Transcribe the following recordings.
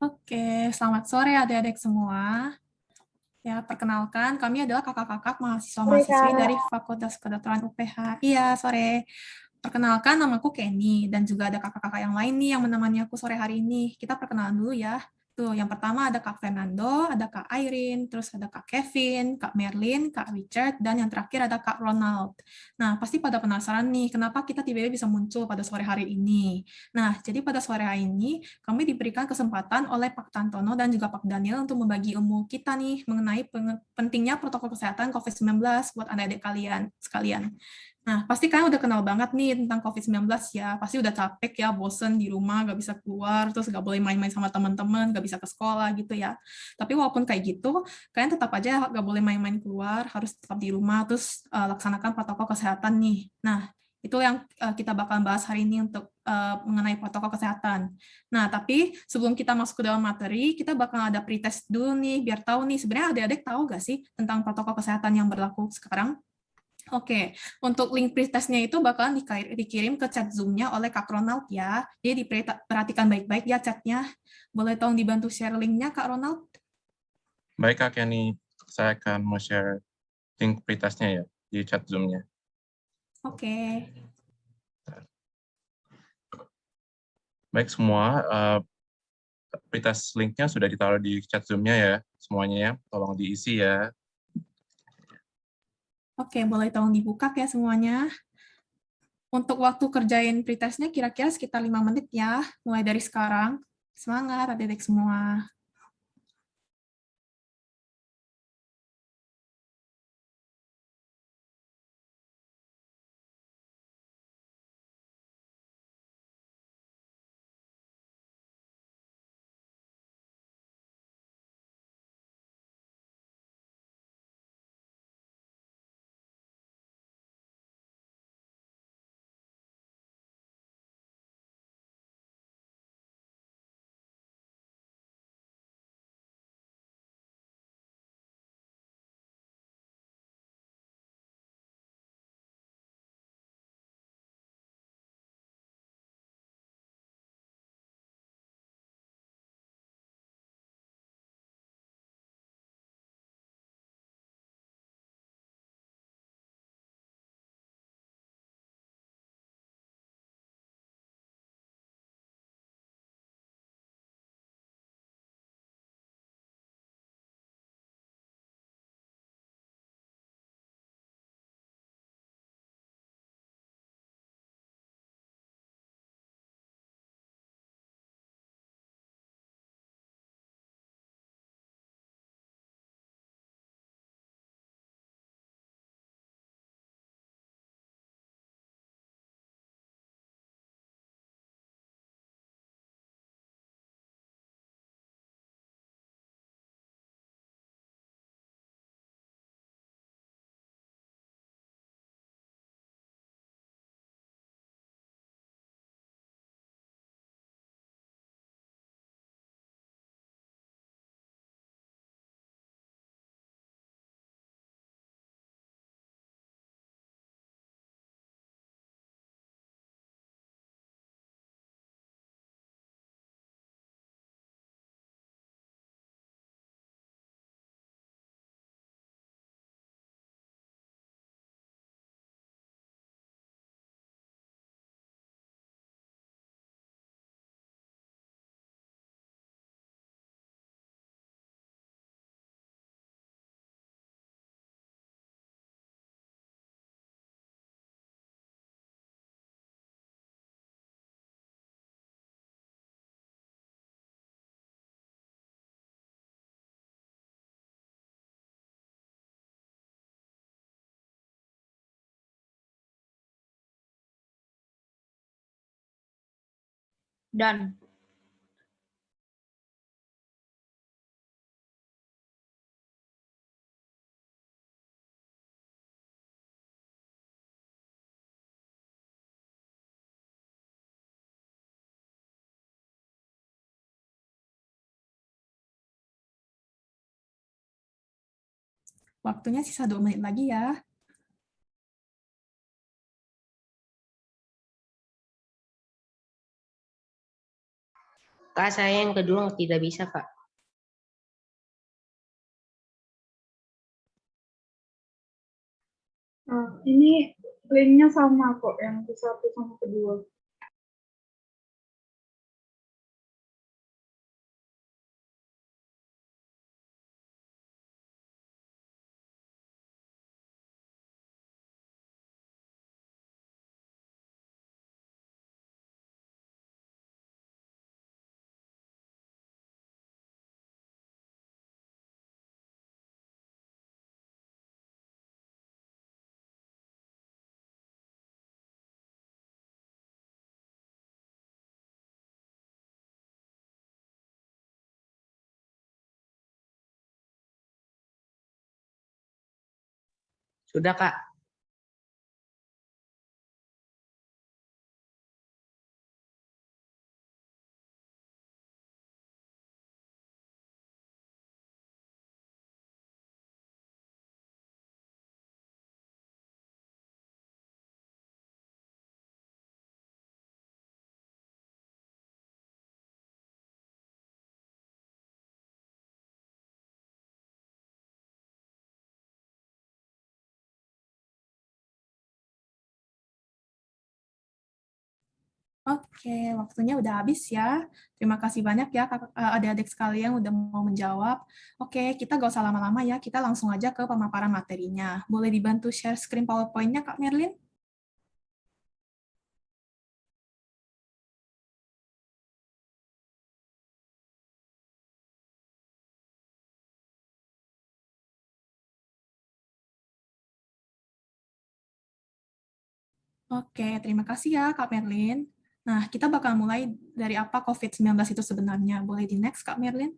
Oke, selamat sore adik-adik semua. Ya, perkenalkan, kami adalah kakak-kakak Sore, mahasiswa-mahasiswi dari Kak. Fakultas Kedokteran UPH. Iya, sore. Perkenalkan, namaku Kenny, dan juga ada kakak-kakak yang lain nih yang menemani aku sore hari ini. Kita perkenalan dulu ya. Tuh, yang pertama ada Kak Fernando, ada Kak Irene, terus ada Kak Kevin, Kak Merlin, Kak Richard, dan yang terakhir ada Kak Ronald. Nah, pasti pada penasaran nih, kenapa kita tiba-tiba bisa muncul pada sore hari ini. Nah, jadi pada sore hari ini, kami diberikan kesempatan oleh Pak Tantono dan juga Pak Daniel untuk membagi ilmu kita nih mengenai pentingnya protokol kesehatan COVID-19 buat adik-adik kalian sekalian. Nah, pasti kalian udah kenal banget nih tentang COVID-19 ya. Pasti udah capek ya, bosen di rumah, gak bisa keluar, terus gak boleh main-main sama teman-teman, gak bisa ke sekolah gitu ya. Tapi walaupun kayak gitu, kalian tetap aja gak boleh main-main keluar, harus tetap di rumah, terus laksanakan protokol kesehatan nih. Nah, itu yang kita bakal bahas hari ini untuk mengenai protokol kesehatan. Nah, tapi sebelum kita masuk ke dalam materi, kita bakal ada pretest dulu nih, biar tahu nih, sebenarnya adik-adik tahu gak sih tentang protokol kesehatan yang berlaku sekarang? Oke, untuk link pretestnya itu bakalan dikirim ke chat Zoom-nya oleh Kak Ronald ya. Jadi diperhatikan baik-baik ya chatnya. Boleh tolong dibantu share link-nya, Kak Ronald? Baik, Kak Kenny. Saya akan mau share link pretestnya ya di chat Zoom-nya. Oke. Baik semua, pretest link-nya sudah ditaruh di chat Zoom-nya ya, semuanya ya. Tolong diisi ya. Oke, boleh tolong dibuka ya semuanya. Untuk waktu kerjain pretestnya kira-kira sekitar 5 menit ya, mulai dari sekarang. Semangat adik-adik semua. Dan Waktunya sisa 2 menit lagi ya. Kak, saya yang kedua tidak bisa, Kak. Nah, ini linknya sama kok yang ke satu sama kedua. Sudah, Kak. Oke, waktunya udah habis ya. Terima kasih banyak ya adik-adik sekalian udah mau menjawab. Oke, kita gak usah lama-lama ya, kita langsung aja ke pemaparan materinya. Boleh dibantu share screen PowerPoint-nya, Kak Merlin? Oke, terima kasih ya Kak Merlin. Nah, kita bakal mulai dari apa COVID-19 itu sebenarnya. Boleh di next, Kak Merlin?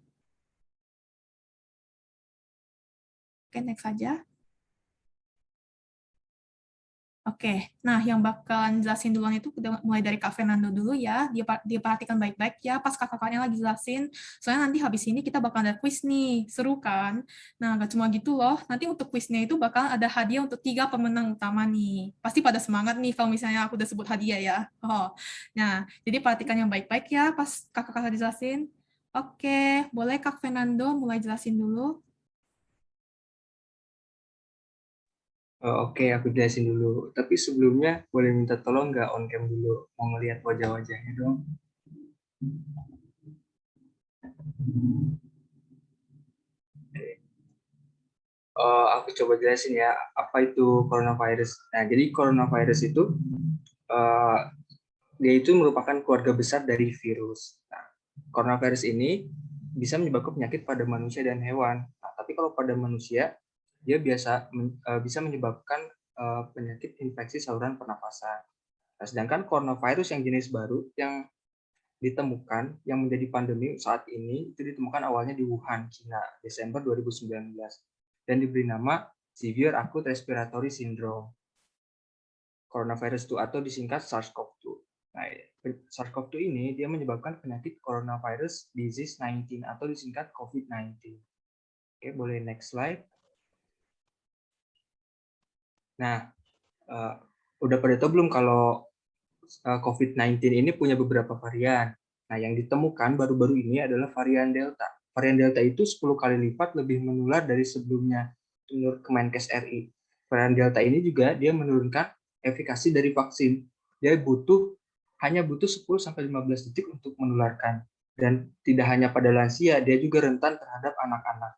Oke, next aja. Oke, nah yang bakalan jelasin duluan itu mulai dari Kak Fernando dulu ya. Dia perhatikan baik-baik ya pas kakak-kakaknya lagi jelasin. Soalnya nanti habis ini kita bakal ada quiz nih, seru kan? Nah, gak cuma gitu loh, nanti untuk quiznya itu bakal ada hadiah untuk 3 pemenang utama nih. Pasti pada semangat nih kalau misalnya aku udah sebut hadiah ya. Oh, nah, jadi perhatikan yang baik-baik ya pas kakak-kakak dijelasin. Oke, boleh Kak Fernando mulai jelasin dulu? Oke, aku jelasin dulu. Tapi sebelumnya boleh minta tolong nggak on cam dulu? Mau ngeliat wajah-wajahnya dong. Oke. Aku coba jelasin ya, apa itu coronavirus. Nah, jadi coronavirus itu uh, dia itu merupakan keluarga besar dari virus. Nah, coronavirus ini bisa menyebabkan penyakit pada manusia dan hewan. Nah, tapi kalau pada manusia, dia bisa menyebabkan penyakit infeksi saluran pernapasan. Nah, sedangkan coronavirus yang jenis baru yang ditemukan yang menjadi pandemi saat ini itu ditemukan awalnya di Wuhan, Cina, Desember 2019 dan diberi nama Severe Acute Respiratory Syndrome coronavirus 2 atau disingkat SARS-CoV-2. Nah, SARS-CoV-2 ini dia menyebabkan penyakit coronavirus disease 19 atau disingkat COVID-19. Oke, boleh next slide. Nah, udah pada tahu belum kalau COVID-19 ini punya beberapa varian. Nah, yang ditemukan baru-baru ini adalah varian Delta. Varian Delta itu 10 kali lipat lebih menular dari sebelumnya, menurut Kemenkes RI. Varian Delta ini juga dia menurunkan efikasi dari vaksin. Dia hanya butuh 10-15 detik untuk menularkan. Dan tidak hanya pada lansia, dia juga rentan terhadap anak-anak.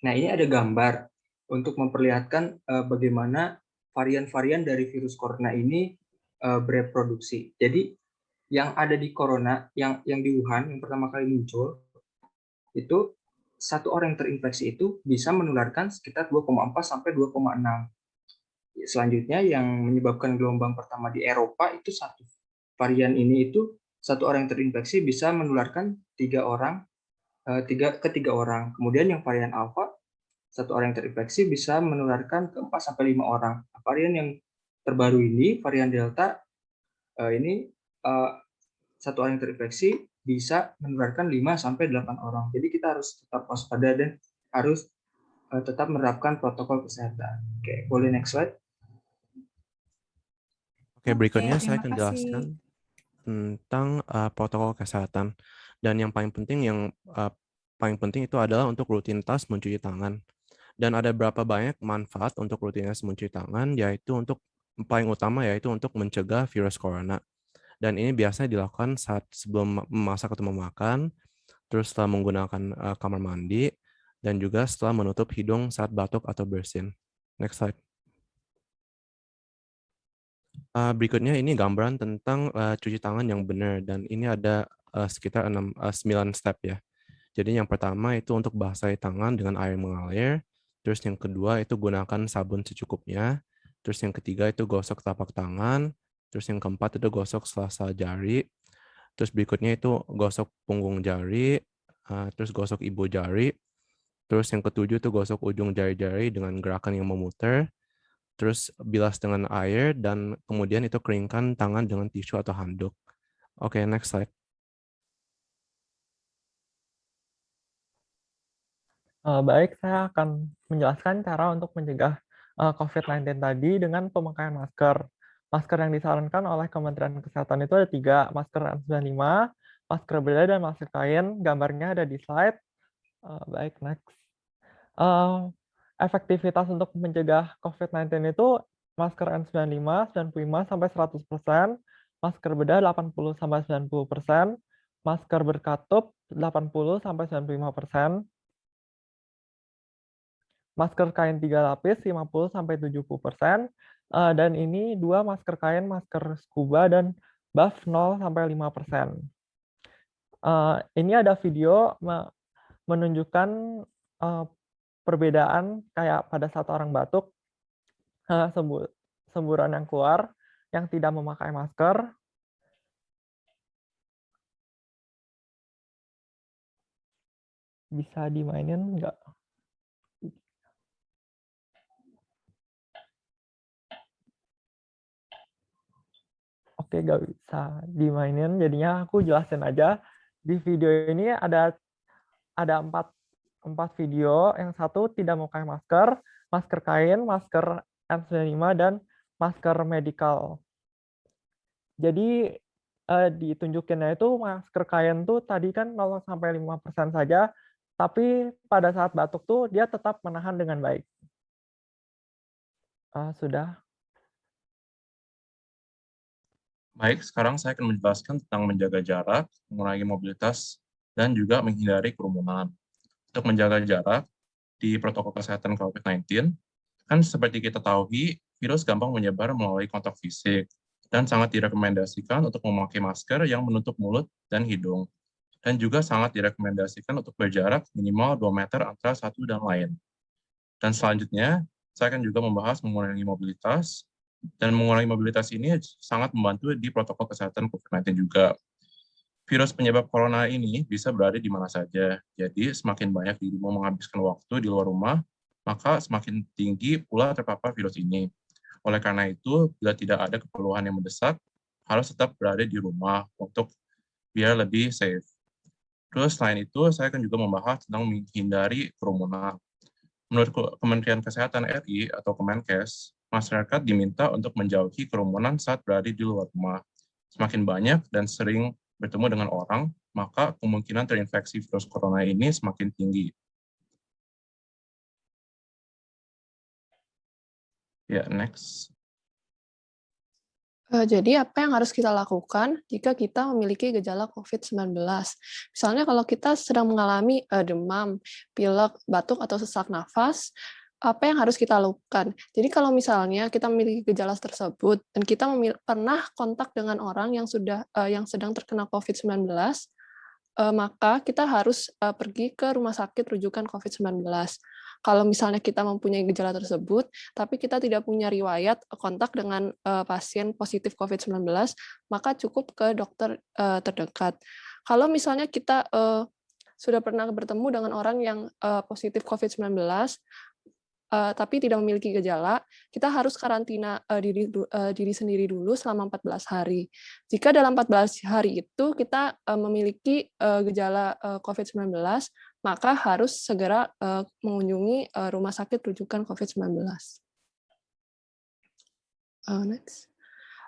Nah, ini ada gambar untuk memperlihatkan bagaimana varian-varian dari virus corona ini bereproduksi. Jadi yang ada di corona, yang di Wuhan yang pertama kali muncul, itu satu orang yang terinfeksi itu bisa menularkan sekitar 2,4 sampai 2,6. Selanjutnya yang menyebabkan gelombang pertama di Eropa itu satu varian ini itu satu orang yang terinfeksi bisa menularkan tiga orang. Kemudian yang varian Alpha satu orang yang terinfeksi bisa menularkan ke 4 sampai 5 orang. Varian yang terbaru ini, varian Delta, ini satu orang yang terinfeksi bisa menularkan 5 sampai 8 orang. Jadi kita harus tetap waspada dan harus tetap menerapkan protokol kesehatan. Oke, boleh next slide. Oke, berikutnya saya terima akan kasih. jelaskan tentang protokol kesehatan. Dan yang paling penting itu adalah untuk rutinitas mencuci tangan. Dan ada berapa banyak manfaat untuk rutinitas mencuci tangan, yaitu paling utama yaitu untuk mencegah virus corona. Dan ini biasanya dilakukan saat sebelum memasak atau memakan, terus setelah menggunakan kamar mandi, dan juga setelah menutup hidung saat batuk atau bersin. Next slide. Berikutnya ini gambaran tentang cuci tangan yang benar, dan ini ada sekitar 9 step ya. Jadi yang pertama itu untuk basahi tangan dengan air mengalir, terus yang kedua itu gunakan sabun secukupnya, terus yang ketiga itu gosok telapak tangan, terus yang keempat itu gosok sela-sela jari, terus berikutnya itu gosok punggung jari, terus gosok ibu jari, terus yang ketujuh itu gosok ujung jari-jari dengan gerakan yang memutar, terus bilas dengan air, dan kemudian itu keringkan tangan dengan tisu atau handuk. Oke, next slide. Baik, saya akan menjelaskan cara untuk mencegah COVID-19 tadi dengan pemakaian masker. Masker yang disarankan oleh Kementerian Kesehatan itu ada 3, masker N95, masker bedah, dan masker kain. Gambarnya ada di slide. Baik, next. Efektivitas untuk mencegah COVID-19 itu masker N95 95 sampai 100%, masker bedah 80 sampai 90%, masker berkatup 80 sampai 95%, masker kain 3 lapis 50 sampai 70%, dan ini 2 masker kain, masker scuba dan buff 0 sampai 5%. Ini ada video menunjukkan perbedaan kayak pada saat orang batuk, semburan yang keluar yang tidak memakai masker. Bisa dimainin nggak? Oke, nggak bisa dimainin, jadinya aku jelasin aja. Di video ini ada 4 video. Yang satu tidak memakai masker, masker kain, masker N95, dan masker medikal. Jadi ditunjukinnya itu masker kain tuh tadi kan 0 sampai 5% saja, tapi pada saat batuk tuh dia tetap menahan dengan baik. Sudah. Baik, sekarang saya akan menjelaskan tentang menjaga jarak, mengurangi mobilitas, dan juga menghindari kerumunan. Untuk menjaga jarak di protokol kesehatan COVID-19, kan seperti kita tahu, virus gampang menyebar melalui kontak fisik, dan sangat direkomendasikan untuk memakai masker yang menutup mulut dan hidung. Dan juga sangat direkomendasikan untuk berjarak minimal 2 meter antara satu dan lain. Dan selanjutnya, saya akan juga membahas mengurangi mobilitas, dan mengurangi mobilitas ini sangat membantu di protokol kesehatan COVID-19 juga. Virus penyebab corona ini bisa berada di mana saja, jadi semakin banyak dirimu menghabiskan waktu di luar rumah, maka semakin tinggi pula terpapar virus ini. Oleh karena itu, bila tidak ada keperluan yang mendesak, harus tetap berada di rumah untuk biar lebih safe. Terus selain itu, saya akan juga membahas tentang menghindari kerumunan. Menurut Kementerian Kesehatan RI atau Kemenkes, masyarakat diminta untuk menjauhi kerumunan saat berada di luar rumah. Semakin banyak dan sering bertemu dengan orang, maka kemungkinan terinfeksi virus corona ini semakin tinggi. Ya, next. Jadi apa yang harus kita lakukan jika kita memiliki gejala COVID-19? Misalnya kalau kita sedang mengalami demam, pilek, batuk, atau sesak nafas, apa yang harus kita lakukan? Jadi kalau misalnya kita memiliki gejala tersebut dan kita pernah kontak dengan orang yang sedang terkena COVID-19, maka kita harus pergi ke rumah sakit rujukan COVID-19. Kalau misalnya kita mempunyai gejala tersebut, tapi kita tidak punya riwayat kontak dengan pasien positif COVID-19, maka cukup ke dokter terdekat. Kalau misalnya kita sudah pernah bertemu dengan orang yang positif COVID-19, tapi tidak memiliki gejala, kita harus karantina diri sendiri dulu selama 14 hari. Jika dalam 14 hari itu kita memiliki gejala COVID-19, maka harus segera mengunjungi rumah sakit rujukan COVID-19. Next.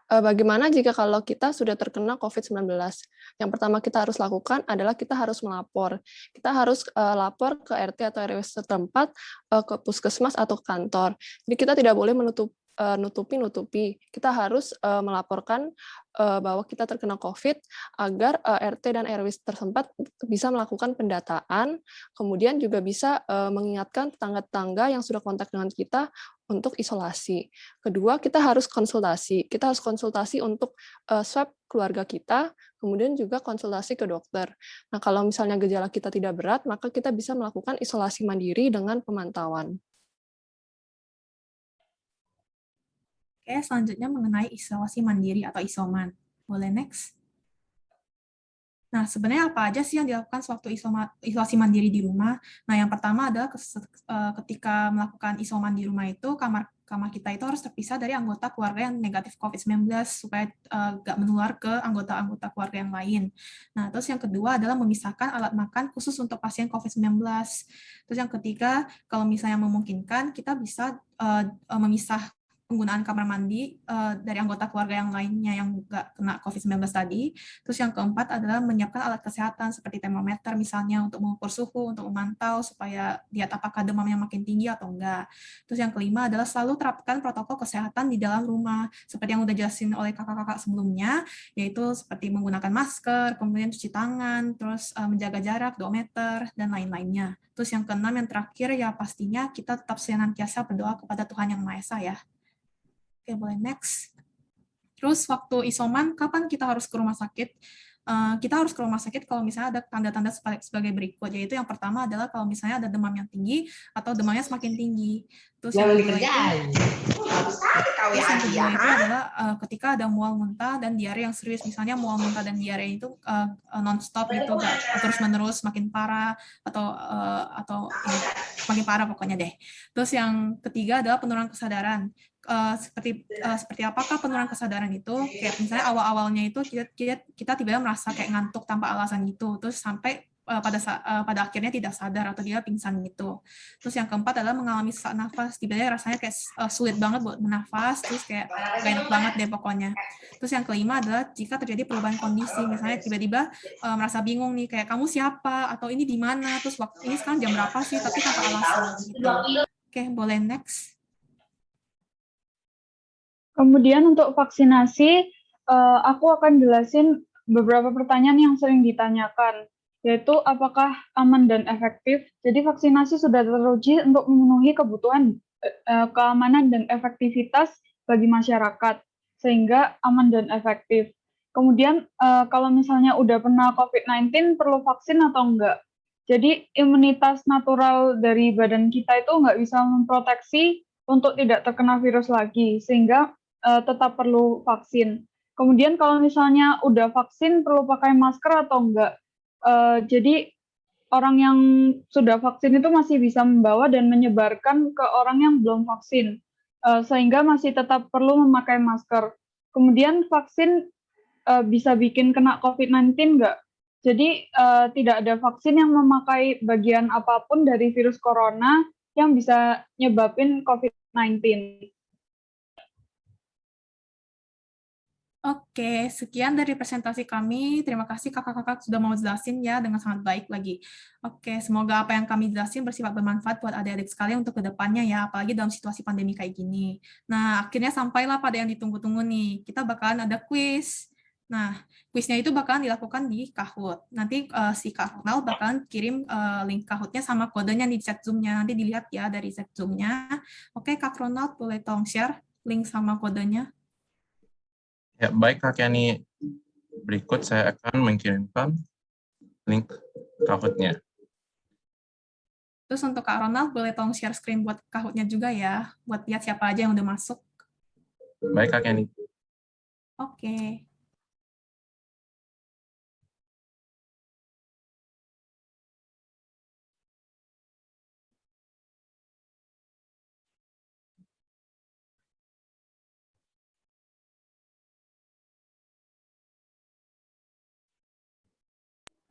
Bagaimana jika kalau kita sudah terkena COVID-19? Yang pertama kita harus lakukan adalah kita harus melapor. Kita harus lapor ke RT atau RW setempat, ke puskesmas atau kantor. Jadi kita tidak boleh nutupi. Kita harus melaporkan bahwa kita terkena COVID agar RT dan RW setempat bisa melakukan pendataan, kemudian juga bisa mengingatkan tetangga-tetangga yang sudah kontak dengan kita untuk isolasi. Kedua, kita harus konsultasi. Kita harus konsultasi untuk swab keluarga kita, kemudian juga konsultasi ke dokter. Nah, kalau misalnya gejala kita tidak berat, maka kita bisa melakukan isolasi mandiri dengan pemantauan. Oke, selanjutnya mengenai isolasi mandiri atau isoman. Boleh next? Nah, sebenarnya apa aja sih yang dilakukan sewaktu isolasi mandiri di rumah? Nah, yang pertama adalah ketika melakukan isoman di rumah itu, kamar kita itu harus terpisah dari anggota keluarga yang negatif COVID-19 supaya nggak menular ke anggota-anggota keluarga yang lain. Nah, terus yang kedua adalah memisahkan alat makan khusus untuk pasien COVID-19. Terus yang ketiga, kalau misalnya memungkinkan, kita bisa memisah penggunaan kamar mandi dari anggota keluarga yang lainnya yang nggak kena COVID-19 tadi. Terus yang keempat adalah menyiapkan alat kesehatan seperti termometer misalnya untuk mengukur suhu, untuk memantau supaya lihat apakah demamnya makin tinggi atau enggak. Terus yang kelima adalah selalu terapkan protokol kesehatan di dalam rumah, seperti yang udah jelasin oleh kakak-kakak sebelumnya, yaitu seperti menggunakan masker, kemudian cuci tangan, terus menjaga jarak 2 meter, dan lain-lainnya. Terus yang keenam, yang terakhir, ya pastinya kita tetap senantiasa berdoa kepada Tuhan Yang Maha Esa ya. Oke, boleh next. Terus waktu isoman, kapan kita harus ke rumah sakit? Kita harus ke rumah sakit kalau misalnya ada tanda-tanda sebagai berikut, yaitu yang pertama adalah kalau misalnya ada demam yang tinggi atau demamnya semakin tinggi. Terus yang kedua itu adalah ketika ada mual muntah dan diare yang serius, misalnya mual muntah dan diare itu non-stop gitu, terus-menerus, makin parah atau makin parah pokoknya deh. Terus yang ketiga adalah penurunan kesadaran. Seperti apakah penurunan kesadaran itu? Kayak misalnya awal-awalnya itu kita tiba-tiba merasa kayak ngantuk tanpa alasan gitu, terus sampai pada akhirnya tidak sadar atau dia pingsan gitu. Terus yang keempat adalah mengalami sesak nafas, tiba-tiba rasanya kayak sulit banget buat bernafas, terus kayak gak enak banget deh pokoknya. Terus yang kelima adalah jika terjadi perubahan kondisi, misalnya tiba-tiba merasa bingung nih, kayak kamu siapa, atau ini di mana, terus waktu ini sekarang jam berapa sih, tapi tanpa alasan gitu. Oke, boleh next. Kemudian untuk vaksinasi, aku akan jelasin beberapa pertanyaan yang sering ditanyakan, yaitu apakah aman dan efektif. Jadi vaksinasi sudah teruji untuk memenuhi kebutuhan keamanan dan efektivitas bagi masyarakat, sehingga aman dan efektif. Kemudian kalau misalnya udah pernah COVID-19, perlu vaksin atau enggak? Jadi imunitas natural dari badan kita itu nggak bisa memproteksi untuk tidak terkena virus lagi, sehingga tetap perlu vaksin. Kemudian kalau misalnya udah vaksin perlu pakai masker atau enggak? Jadi orang yang sudah vaksin itu masih bisa membawa dan menyebarkan ke orang yang belum vaksin, sehingga masih tetap perlu memakai masker. Kemudian vaksin bisa bikin kena COVID-19 enggak? Jadi tidak ada vaksin yang memakai bagian apapun dari virus corona yang bisa nyebabin COVID-19. Oke, sekian dari presentasi kami. Terima kasih kakak-kakak sudah mau jelasin ya dengan sangat baik lagi. Oke, semoga apa yang kami jelasin bersifat bermanfaat buat adik-adik sekalian untuk kedepannya ya, apalagi dalam situasi pandemi kayak gini. Nah, akhirnya sampailah pada yang ditunggu-tunggu nih. Kita bakalan ada kuis. Nah, kuisnya itu bakalan dilakukan di Kahoot. Nanti si Kak Ronald bakalan kirim link Kahoot-nya sama kodenya di chat Zoom-nya. Nanti dilihat ya dari chat Zoom-nya. Oke, Kak Ronald boleh tolong share link sama kodenya. Ya, baik Kak Yani. Berikut saya akan mengirimkan link Kahoot-nya. Terus untuk Kak Ronald, boleh tolong share screen buat Kahoot-nya juga ya, buat lihat siapa aja yang udah masuk. Baik Kak Yani. Oke.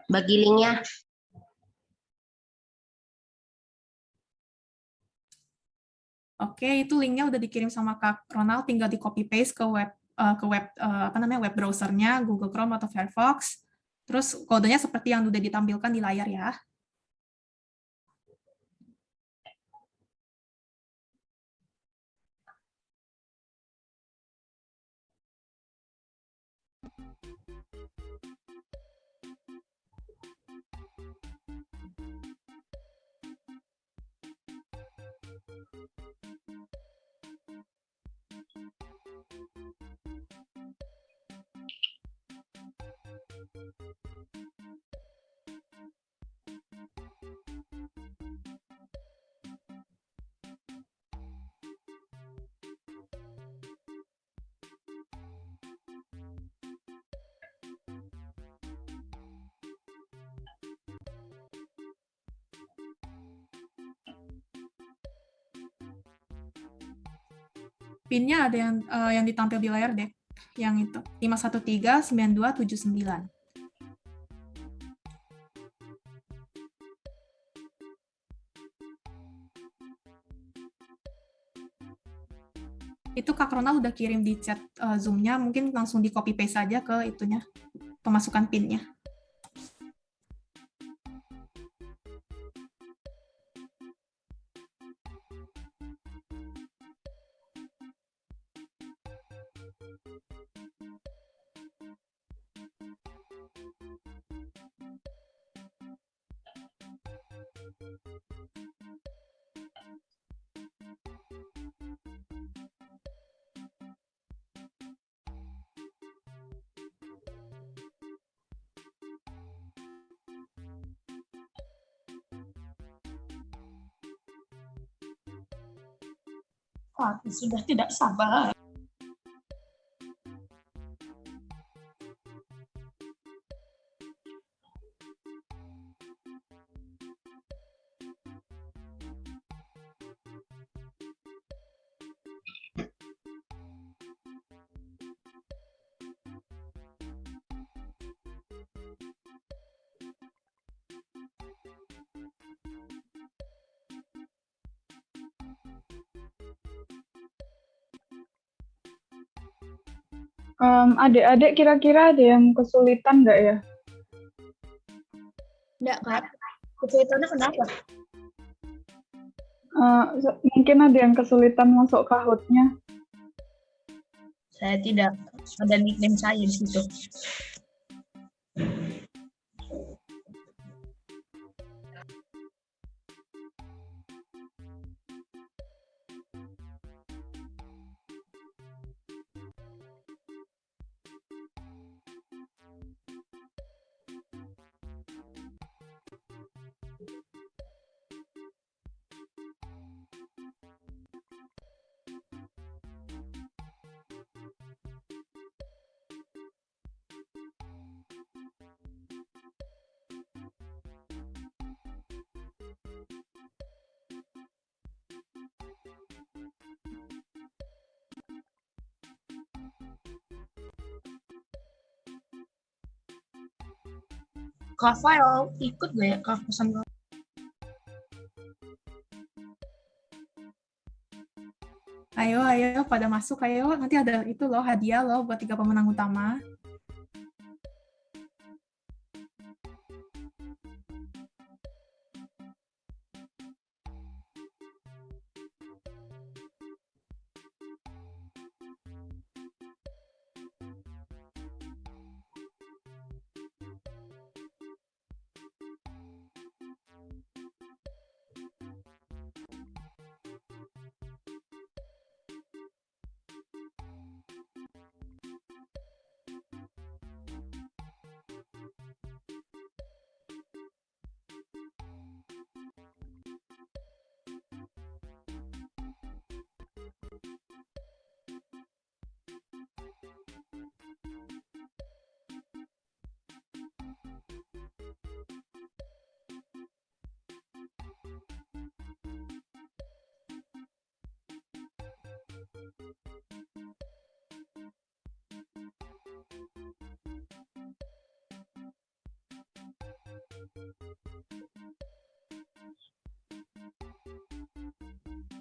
Bagi linknya. Oke, itu linknya udah dikirim sama Kak Ronald, tinggal di copy paste ke web ke web browsernya Google Chrome atau Firefox. Terus kodenya seperti yang udah ditampilkan di layar ya. PIN-nya ada yang ditampil di layar deh, yang itu 5139279. Itu Kak Ronald udah kirim di chat Zoom-nya, mungkin langsung di copy paste saja ke itunya, pemasukan PIN-nya. Aku sudah tidak sabar. Adik-adik kira-kira ada yang kesulitan nggak ya? Enggak, Kak. Kesulitannya kenapa? Mungkin ada yang kesulitan masuk Kahoot-nya. Saya tidak. Ada nickname saya di situ. Kak Fail, ikut gak ya Kak pesan Kak? Ayo pada masuk, ayo. Nanti ada itu loh, hadiah loh buat 3 pemenang utama.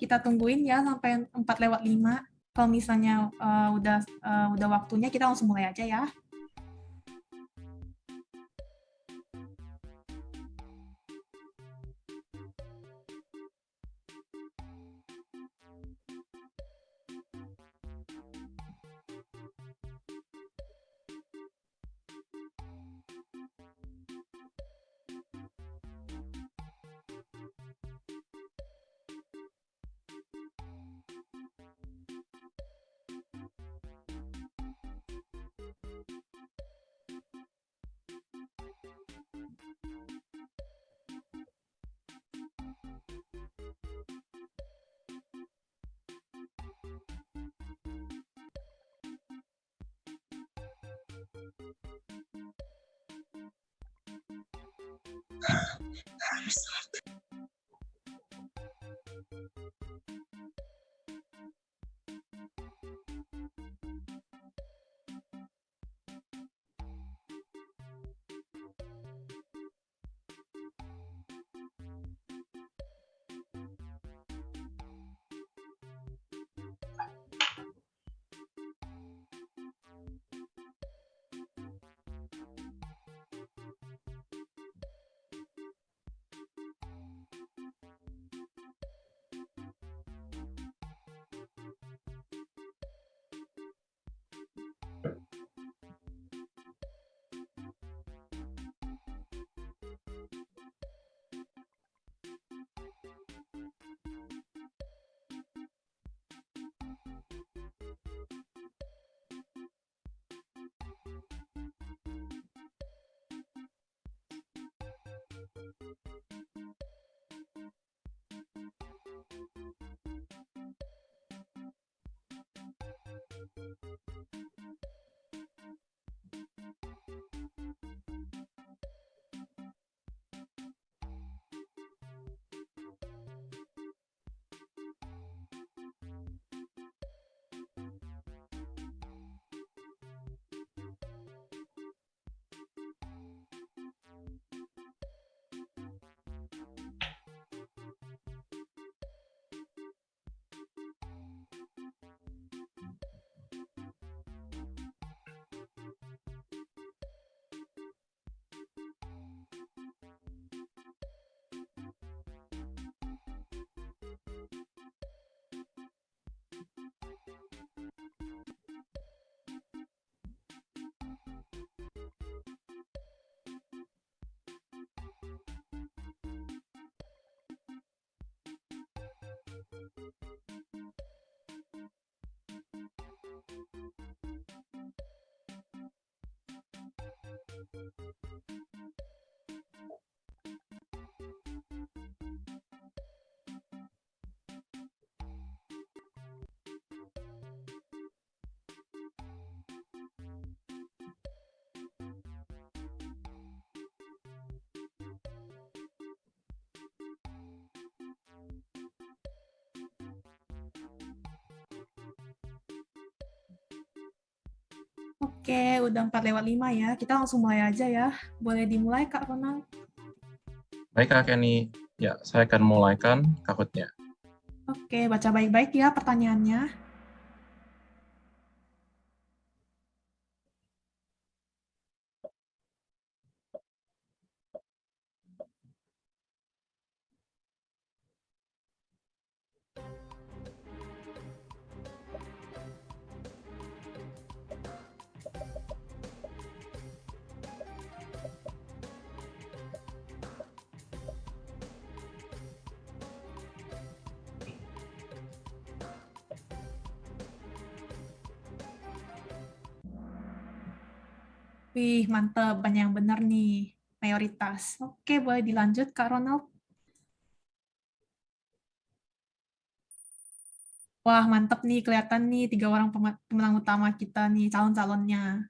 Kita tungguin ya sampai 4:05. Kalau misalnya udah waktunya, kita langsung mulai aja ya. Oke, udah 4:05 ya. Kita langsung mulai aja ya. Boleh dimulai, Kak Ronald? Baik, Kak Kenny. Ya, saya akan mulaikan Kahoot-nya. Oke, baca baik-baik ya pertanyaannya. Wih, mantep. Banyak yang benar nih. Mayoritas. Oke, boleh dilanjut, Kak Ronald? Wah, mantep nih. Kelihatan nih 3 orang pemenang utama kita nih, calon-calonnya.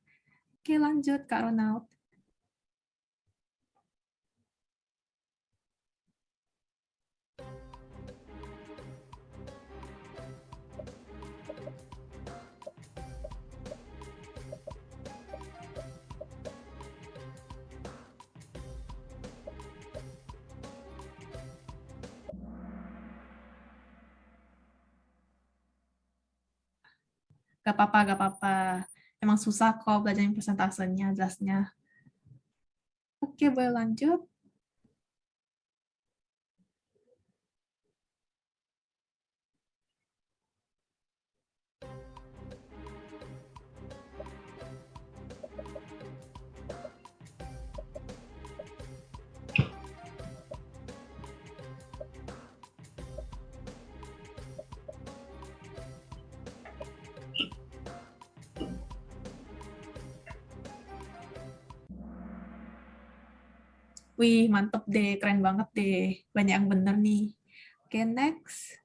Oke, lanjut, Kak Ronald. Gak apa-apa, gak apa-apa. Emang susah kok belajar persentasenya, jelasnya. Oke, boleh lanjut. Wih, mantep deh, keren banget deh. Banyak yang bener nih. Oke, next.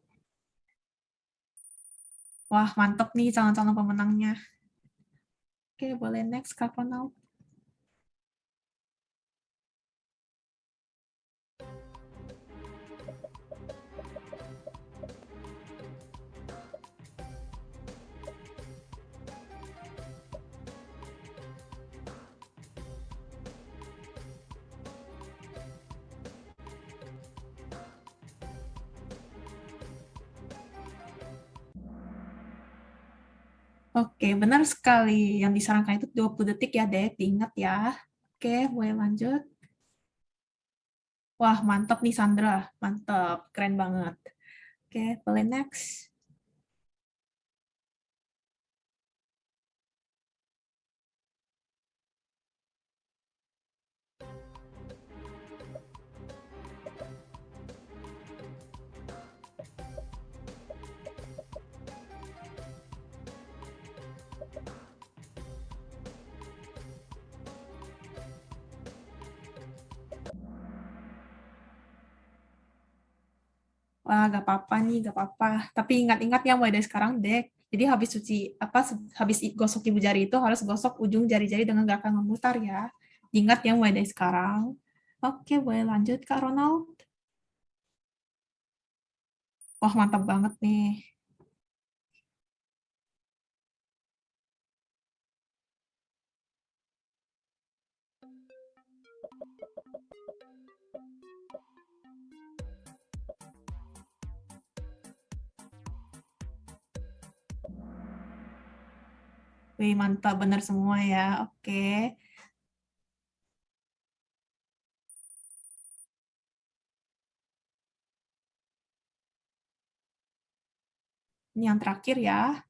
Wah, mantep nih calon-calon pemenangnya. Oke, boleh next, Kak Ronald. Oke, benar sekali. Yang disarankan itu 20 detik ya, Dek. Diingat ya. Oke, boleh lanjut. Wah, mantap nih Sandra. Mantap, keren banget. Oke, boleh next. Wah, gak apa-apa nih, gak apa-apa. Tapi ingat-ingat ya mulai dari sekarang, Dek. Jadi habis cuci apa habis gosok ibu jari itu harus gosok ujung jari-jari dengan gerakan memutar ya. Ingat ya mulai dari sekarang. Oke, boleh lanjut Kak Ronald. Wah, mantap banget nih. Wih, mantap benar semua ya. Oke. Ini yang terakhir ya.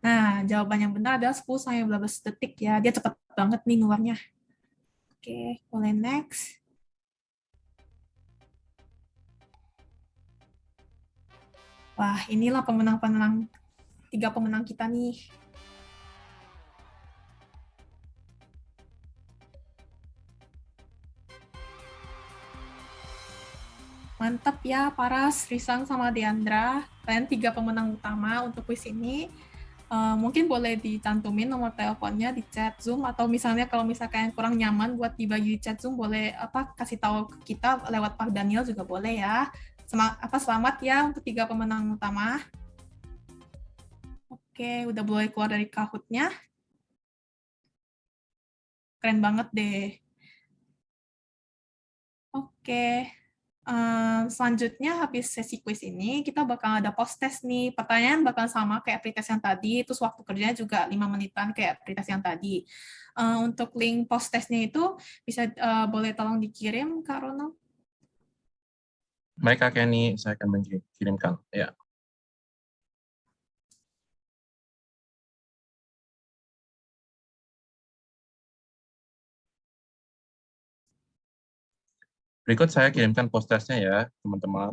Nah, jawaban yang benar adalah 10 sampai 15 detik ya. Dia cepat banget nih ngeluarnya. Oke, boleh next. Wah, inilah pemenang-pemenang, 3 pemenang kita nih. Mantap ya, Paras, Risang, sama Deandra. Kalian 3 pemenang utama untuk kuis ini. Mungkin boleh dicantumin nomor teleponnya di chat Zoom, atau misalnya kalau misalkan kurang nyaman buat dibagi di chat Zoom, boleh kasih tahu ke kita lewat Pak Daniel juga boleh ya. Selamat ya untuk 3 pemenang utama. Oke, udah boleh keluar dari Kahoot-nya. Keren banget deh. Oke. Selanjutnya habis sesi quiz ini, kita bakal ada post test nih. Pertanyaan bakal sama kayak pretest yang tadi, terus waktu kerjanya juga 5 menitan kayak pretest yang tadi. Untuk link post testnya itu bisa boleh tolong dikirim, Kak Ronald? Baik, Kak Kenny, saya akan mengirimkan. Ya. Berikut saya kirimkan post testnya ya, teman-teman.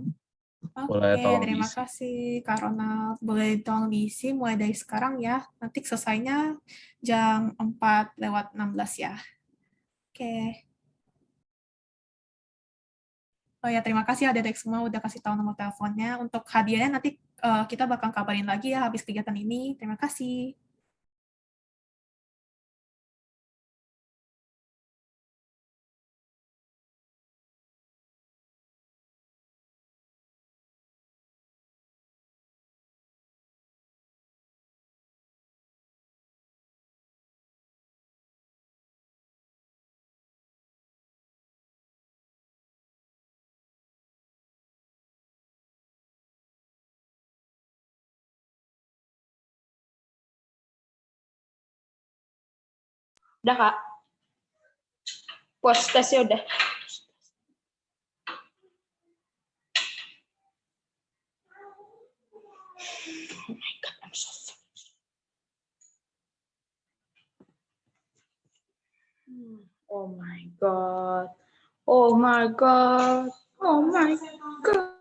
Boleh Oke, tolong terima diisi. kasih, Kak Ronald. Boleh tolong diisi mulai dari sekarang ya. Nanti selesainya jam 4:16 ya. Oke. Oh ya, terima kasih adik-adik semua udah kasih tahu nomor teleponnya. Untuk hadiahnya nanti kita bakal kabarin lagi ya habis kegiatan ini. Terima kasih. Udah, Kak. Puas tesnya udah. Oh my God. Oh my God. Oh my God.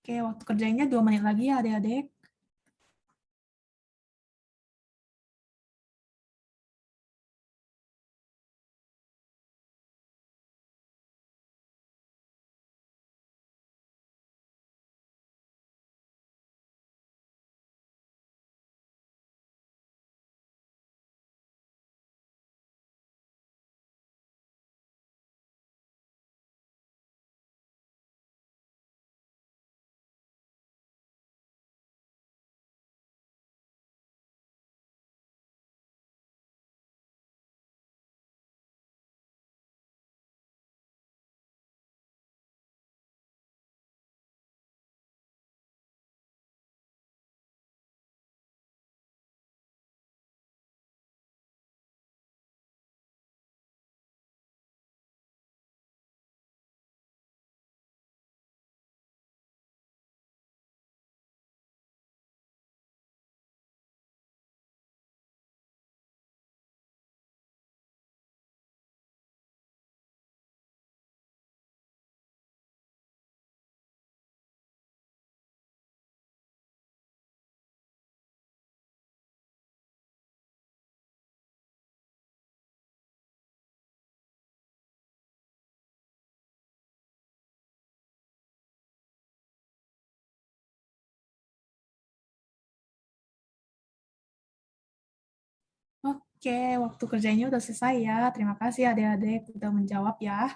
Oke, waktu kerjanya 2 menit lagi ya adik-adik. Oke, waktu kerjanya udah selesai ya. Terima kasih adik-adik udah menjawab ya.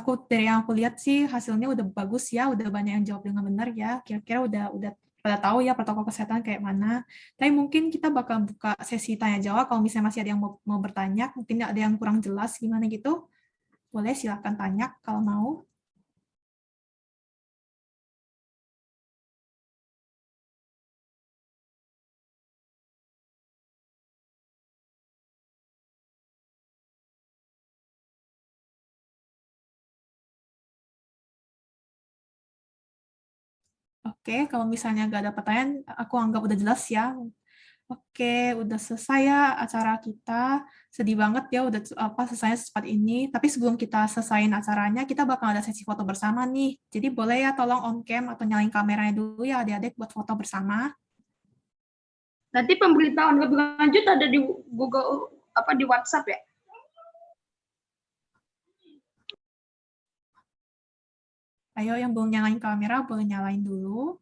Aku dari yang aku lihat sih hasilnya udah bagus ya, udah banyak yang jawab dengan benar ya. Kira-kira udah pada tahu ya protokol kesehatan kayak mana. Tapi mungkin kita bakal buka sesi tanya jawab kalau misalnya masih ada yang mau bertanya, mungkin ada yang kurang jelas gimana gitu. Boleh silakan tanya kalau mau. Oke, kalau misalnya nggak ada pertanyaan, aku anggap udah jelas ya. Oke, udah selesai ya acara kita. Sedih banget ya udah selesainya secepat ini. Tapi sebelum kita selesaiin acaranya, kita bakal ada sesi foto bersama nih. Jadi boleh ya tolong on cam atau nyalain kameranya dulu ya adik-adik buat foto bersama. Nanti pemberitahuan lebih lanjut ada di Google di WhatsApp ya. Ayo yang belum nyalain kamera boleh nyalain dulu.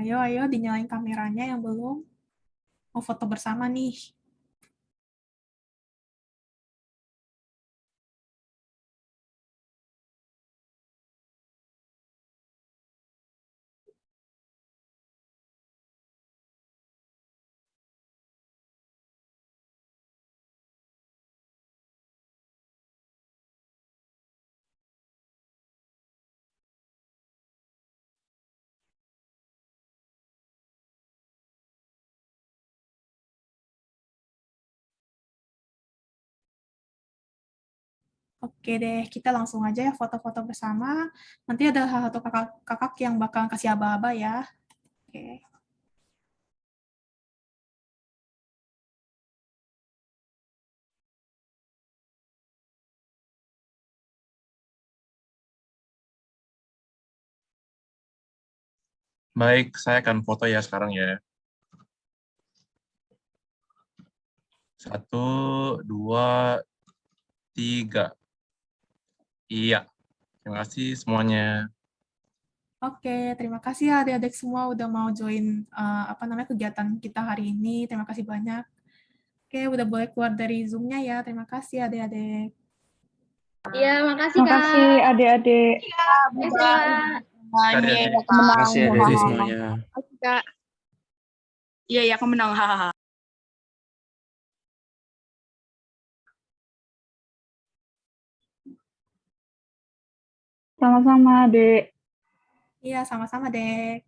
Ayo dinyalain kameranya yang belum. Mau foto bersama nih. Oke deh, kita langsung aja ya foto-foto bersama. Nanti ada satu kakak yang bakal kasih aba-aba ya. Oke. Baik, saya akan foto ya sekarang ya. 1, 2, 3. Iya, terima kasih semuanya. Oke, terima kasih ya adik-adik semua udah mau join kegiatan kita hari ini. Terima kasih banyak. Oke, udah boleh keluar dari Zoom-nya ya. Terima kasih adik-adik. Iya, makasih Terima Kak. kasih adik-adik. Adik-adik. Terima kasih Terima kasih adik-adik. semuanya. Kak. Iya, aku menang. Hahaha. Sama-sama, Dek. Iya, sama-sama, Dek.